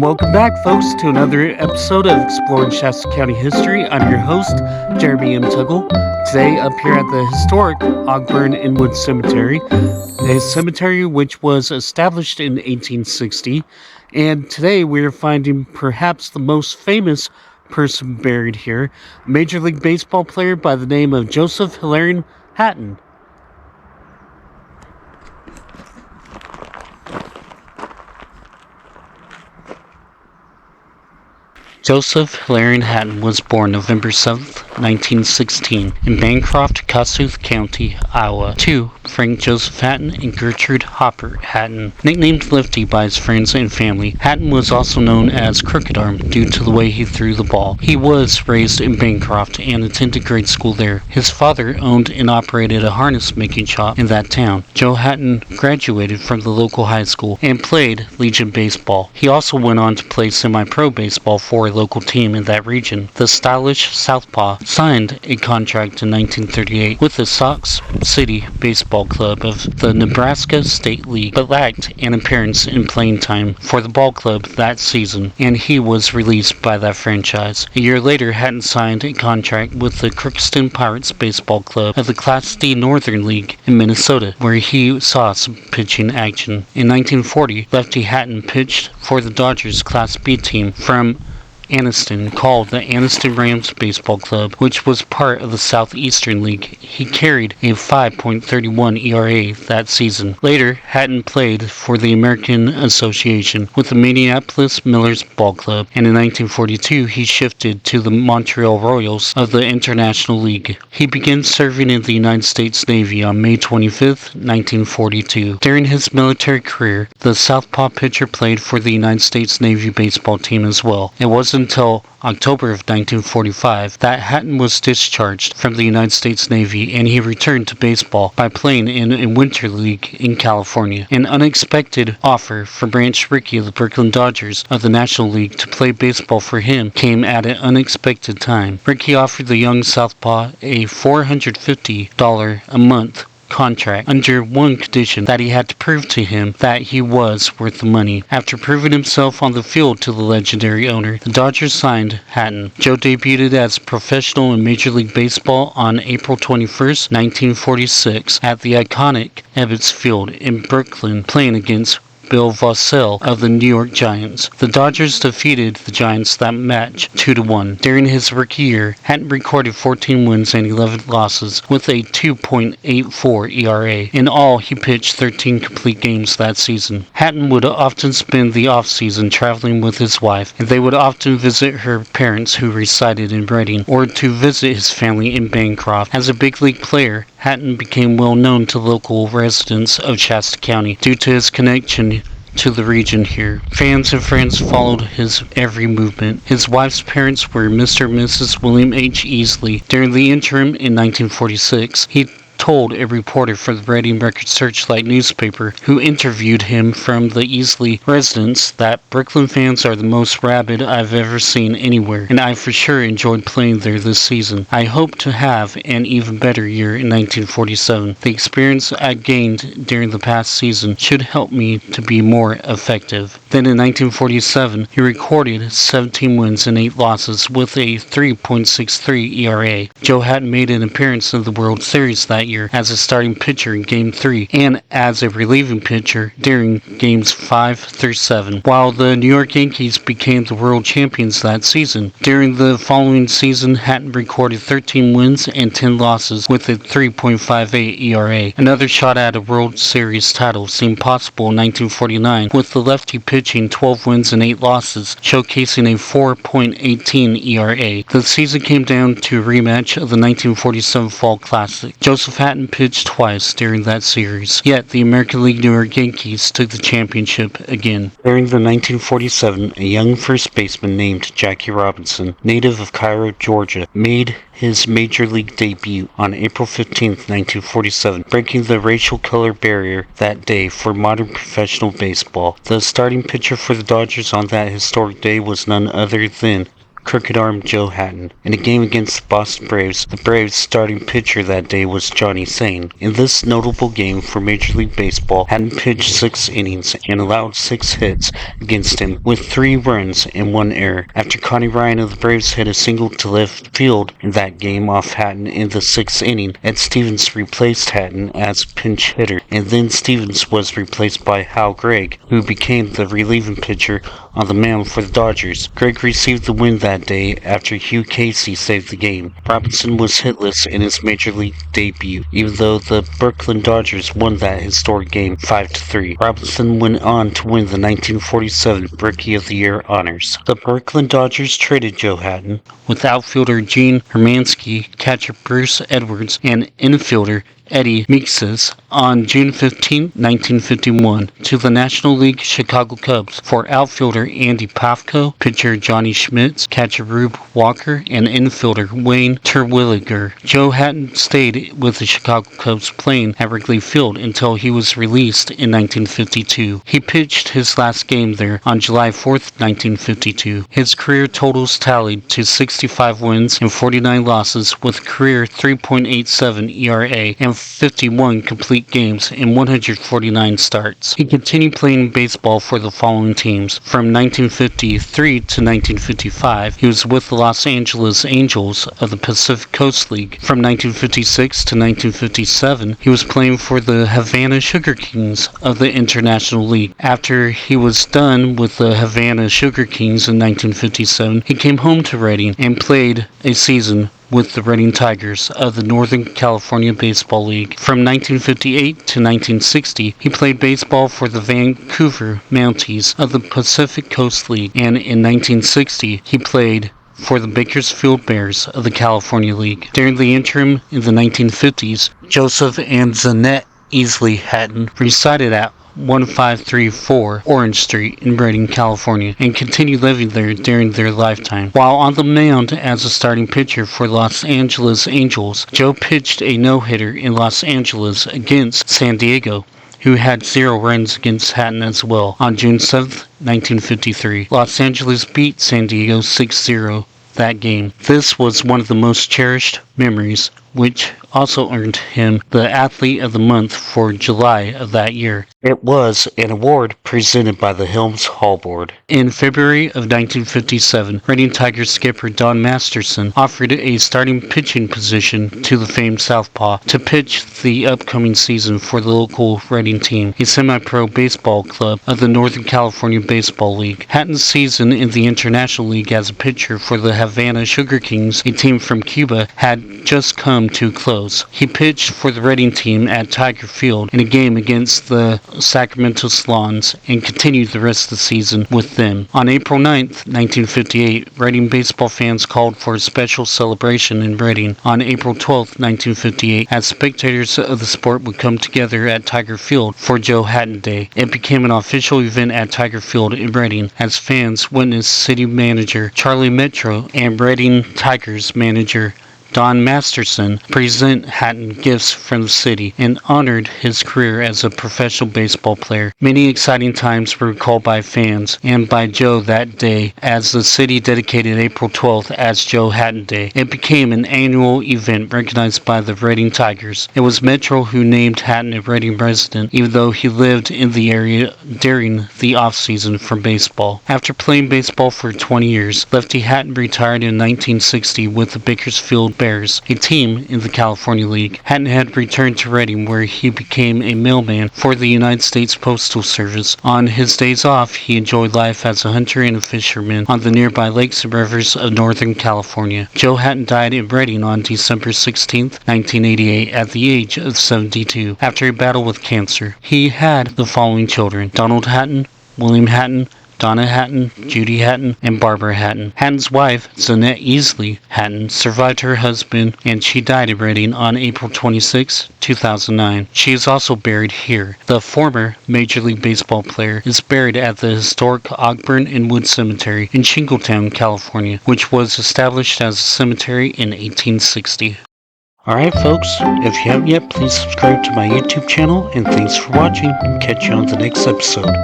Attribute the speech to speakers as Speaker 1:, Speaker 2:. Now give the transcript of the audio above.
Speaker 1: Welcome back, folks, to another episode of Exploring Shasta County History. I'm your host, Jeremy M. Tuggle. Today, up here at the historic Ogburn Inwood Cemetery, a cemetery which was established in 1860. And today, we're finding perhaps the most famous person buried here, a Major League Baseball player by the name of Joseph Hilarion Hatton. Joseph Hilarion Hatton was born November 7, 1916, in Bancroft, Kossuth County, Iowa, to Frank Joseph Hatton and Gertrude Hopper Hatton. Nicknamed Lefty by his friends and family, Hatton was also known as Crooked Arm due to the way he threw the ball. He was raised in Bancroft and attended grade school there. His father owned and operated a harness making shop in that town. Joe Hatton graduated from the local high school and played Legion baseball. He also went on to play semi-pro baseball for a local team in that region. The stylish Southpaw signed a contract in 1938 with the Sox City Baseball Club of the Nebraska State League, but lacked an appearance in playing time for the ball club that season, and he was released by that franchise. A year later, Hatton signed a contract with the Crookston Pirates Baseball Club of the Class D Northern League in Minnesota, where he saw some pitching action. In 1940, Lefty Hatton pitched for the Dodgers Class B team from Anniston, called the Anniston Rams Baseball Club, which was part of the Southeastern League. He carried a 5.31 ERA that season. Later, Hatton played for the American Association with the Minneapolis Millers Ball Club, and in 1942 he shifted to the Montreal Royals of the International League. He began serving in the United States Navy on May 25, 1942. During his military career, the Southpaw pitcher played for the United States Navy baseball team as well. It wasn't until October of 1945 that Hatton was discharged from the United States Navy, and he returned to baseball by playing in a winter league in California. An unexpected offer for Branch Rickey of the Brooklyn Dodgers of the National League to play baseball for him came at an unexpected time. Rickey offered the young Southpaw a $450 a month contract under one condition, that he had to prove to him that he was worth the money. After proving himself on the field to the legendary owner, the Dodgers signed Hatton. Joe debuted as a professional in Major League Baseball on April 21, 1946 at the iconic Ebbets Field in Brooklyn, playing against Bill Vossell of the New York Giants. The Dodgers defeated the Giants that match 2-1. During his rookie year, Hatton recorded 14 wins and 11 losses with a 2.84 ERA. In all, he pitched 13 complete games that season. Hatton would often spend the off-season traveling with his wife, and they would often visit her parents who resided in Reading, or to visit his family in Bancroft. As a big league player, Hatton became well known to local residents of Shasta County due to his connection to the region here. Fans and friends followed his every movement. His wife's parents were Mr. and Mrs. William H. Easley. During the interim in 1946, he told a reporter for the Reading Record Searchlight newspaper who interviewed him from the Easley residence that Brooklyn fans are the most rabid I've ever seen anywhere, and I for sure enjoyed playing there this season. I hope to have an even better year in 1947. The experience I gained during the past season should help me to be more effective. Then in 1947, he recorded 17 wins and 8 losses with a 3.63 ERA. Joe Hatton made an appearance in the World Series that year as a starting pitcher in Game 3 and as a relieving pitcher during Games 5 through 7, while the New York Yankees became the world champions that season. During the following season, Hatton recorded 13 wins and 10 losses with a 3.58 ERA. Another shot at a World Series title seemed possible in 1949, with the lefty pitching 12 wins and 8 losses, showcasing a 4.18 ERA. The season came down to a rematch of the 1947 Fall Classic. Joseph Hatton pitched twice during that series, yet the American League New York Yankees took the championship again. During the 1947, a young first baseman named Jackie Robinson, native of Cairo, Georgia, made his major league debut on April 15, 1947, breaking the racial color barrier that day for modern professional baseball. The starting pitcher for the Dodgers on that historic day was none other than Crooked Arm Joe Hatton. In a game against the Boston Braves, the Braves' starting pitcher that day was Johnny Sain. In this notable game for Major League Baseball, Hatton pitched 6 innings and allowed 6 hits against him, with 3 runs and 1 error. After Connie Ryan of the Braves hit a single to left field in that game off Hatton in the 6th inning, Ed Stevens replaced Hatton as pinch hitter, and then Stevens was replaced by Hal Gregg, who became the relieving pitcher on the mound for the Dodgers. Gregg received the win that day after Hugh Casey saved the game. Robinson was hitless in his Major League debut, even though the Brooklyn Dodgers won that historic game 5-3. Robinson went on to win the 1947 Rookie of the Year honors. The Brooklyn Dodgers traded Joe Hatton with outfielder Gene Hermansky, catcher Bruce Edwards, and infielder Eddie Meixes on June 15, 1951, to the National League Chicago Cubs for outfielder Andy Pafko, pitcher Johnny Schmitz, catcher Rube Walker, and infielder Wayne Terwilliger. Joe Hatton stayed with the Chicago Cubs playing at Wrigley Field until he was released in 1952. He pitched his last game there on July 4, 1952. His career totals tallied to 65 wins and 49 losses with career 3.87 ERA and 51 complete games in 149 starts. He continued playing baseball for the following teams. From 1953 to 1955, he was with the Los Angeles Angels of the Pacific Coast League. From 1956 to 1957, he was playing for the Havana Sugar Kings of the International League. After he was done with the Havana Sugar Kings in 1957, he came home to Reading and played a season with the Reading Tigers of the Northern California Baseball League. From 1958 to 1960, he played baseball for the Vancouver Mounties of the Pacific Coast League, and in 1960, he played for the Bakersfield Bears of the California League. During the interim in the 1950s, Joseph and Zanette Easley Hatton resided at 1534 Orange Street in Redding, California, and continued living there during their lifetime. While on the mound as a starting pitcher for Los Angeles Angels, Joe pitched a no-hitter in Los Angeles against San Diego, who had 0 runs against Hatton as well. On June 7, 1953, Los Angeles beat San Diego 6-0 that game. This was one of the most cherished memories, which also earned him the Athlete of the Month for July of that year. It was an award presented by the Helms Hall Board. In February of 1957, Reading Tigers skipper Don Masterson offered a starting pitching position to the famed Southpaw to pitch the upcoming season for the local Reading team, a semi-pro baseball club of the Northern California Baseball League. Hatton's season in the International League as a pitcher for the Havana Sugar Kings, a team from Cuba, had just come to a close. He pitched for the Reading team at Tiger Field in a game against the Sacramento Slons and continued the rest of the season with them. On April 9, 1958, Reading baseball fans called for a special celebration in Reading. On April 12, 1958, as spectators of the sport would come together at Tiger Field for Joe Hatton Day. It became an official event at Tiger Field in Reading as fans witnessed city manager Charlie Metro and Reading Tigers manager Don Masterson present Hatton gifts from the city and honored his career as a professional baseball player. Many exciting times were recalled by fans and by Joe that day as the city dedicated April 12th as Joe Hatton Day. It became an annual event recognized by the Reading Tigers. It was Metro who named Hatton a Reading resident, even though he lived in the area during the off-season for baseball. After playing baseball for 20 years, Lefty Hatton retired in 1960 with the Bakersfield Bears, a team in the California League. Hatton had returned to Reading, where he became a mailman for the United States Postal Service. On his days off, he enjoyed life as a hunter and a fisherman on the nearby lakes and rivers of Northern California. Joe Hatton died in Reading on December 16, 1988, at the age of 72, after a battle with cancer. He had the following children: Donald Hatton, William Hatton, Donna Hatton, Judy Hatton, and Barbara Hatton. Hatton's wife, Zanette Easley Hatton, survived her husband, and she died in Reading on April 26, 2009. She is also buried here. The former Major League Baseball player is buried at the historic Ogburn and Wood Cemetery in Shingletown, California, which was established as a cemetery in 1860. Alright folks, if you haven't yet, please subscribe to my YouTube channel, and thanks for watching, and catch you on the next episode.